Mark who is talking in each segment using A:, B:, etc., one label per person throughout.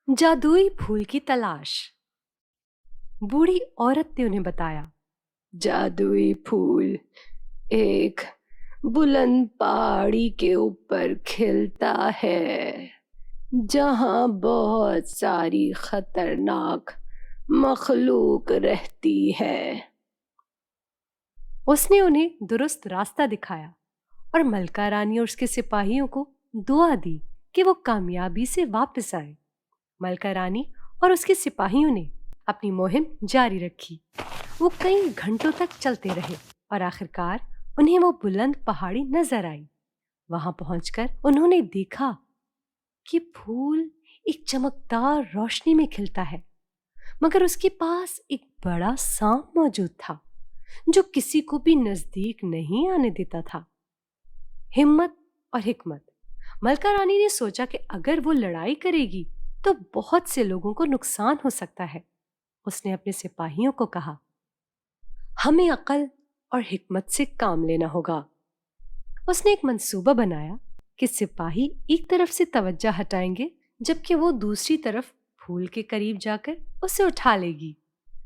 A: जादुई फूल की तलाश। बूढ़ी औरत ने उन्हें बताया,
B: जादुई फूल एक बुलंद पहाड़ी के ऊपर खिलता है जहां बहुत सारी खतरनाक मखलूक रहती है।
A: उसने उन्हें दुरुस्त रास्ता दिखाया और मलका रानी और उसके सिपाहियों को दुआ दी कि वो कामयाबी से वापस आए। मलका रानी और उसके सिपाहियों ने अपनी मुहिम जारी रखी। वो कई घंटों तक चलते रहे और आखिरकार उन्हें वो बुलंद पहाड़ी नजर आई। वहां पहुंचकर उन्होंने देखा कि फूल एक चमकदार रोशनी में खिलता है, मगर उसके पास एक बड़ा सांप मौजूद था जो किसी को भी नजदीक नहीं आने देता था। हिम्मत और हिकमत। मलका रानी ने सोचा कि अगर वो लड़ाई करेगी तो बहुत से लोगों को नुकसान हो सकता है। उसने अपने सिपाहियों को कहा, हमें अक्ल और हिकमत से काम लेना होगा। उसने एक मंसूबा बनाया कि सिपाही एक तरफ से तवज्जो हटाएंगे जबकि वो दूसरी तरफ फूल के करीब जाकर उसे उठा लेगी।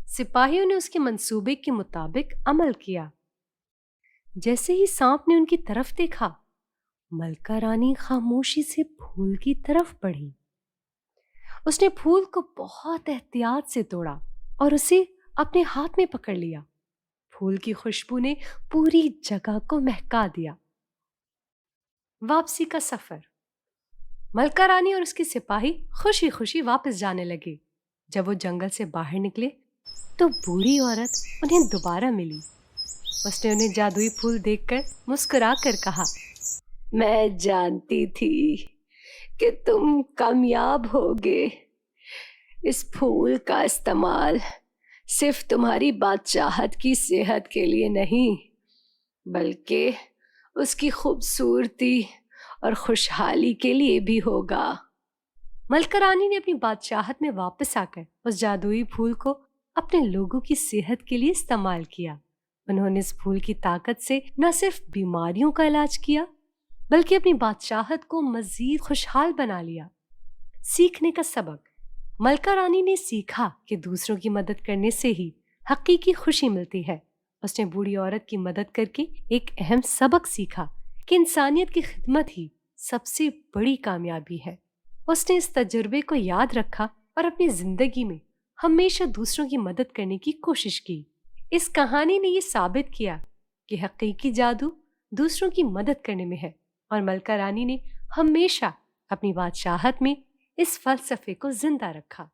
A: सिपाहियों ने उसके मंसूबे के मुताबिक अमल किया। जैसे ही सांप ने उनकी तरफ देखा, मलका रानी खामोशी से फूल की तरफ बढ़ी। उसने फूल को बहुत एहतियात से तोड़ा और उसे अपने हाथ में पकड़ लिया। फूल की खुशबू ने पूरी जगह को महका दिया। वापसी का सफर। मलका रानी और उसके सिपाही खुशी खुशी वापस जाने लगे। जब वो जंगल से बाहर निकले तो बूढ़ी औरत उन्हें दोबारा मिली। उसने उन्हें जादुई फूल देखकर मुस्कुरा कर कहा,
B: मैं जानती थी कि तुम कामयाब होगे। इस फूल का इस्तेमाल सिर्फ तुम्हारी बादशाहत की सेहत के लिए नहीं, बल्कि उसकी खूबसूरती और खुशहाली के लिए भी होगा।
A: मलका रानी ने अपनी बादशाहत में वापस आकर उस जादुई फूल को अपने लोगों की सेहत के लिए इस्तेमाल किया। उन्होंने इस फूल की ताकत से न सिर्फ बीमारियों का इलाज किया बल्कि अपनी बादशाहत को मजीद खुशहाल बना लिया। सीखने का सबक। मलका रानी ने सीखा कि दूसरों की मदद करने से ही हकीकी खुशी मिलती है। उसने बूढ़ी औरत की मदद करके एक अहम सबक सीखा कि इंसानियत की खिदमत ही सबसे बड़ी कामयाबी है। उसने इस तजुर्बे को याद रखा और अपनी जिंदगी में हमेशा दूसरों की मदद करने की कोशिश की। इस कहानी ने ये साबित किया कि हकीकी जादू दूसरों की मदद करने में है और मलका रानी ने हमेशा अपनी बादशाहत में इस फलसफे को जिंदा रखा।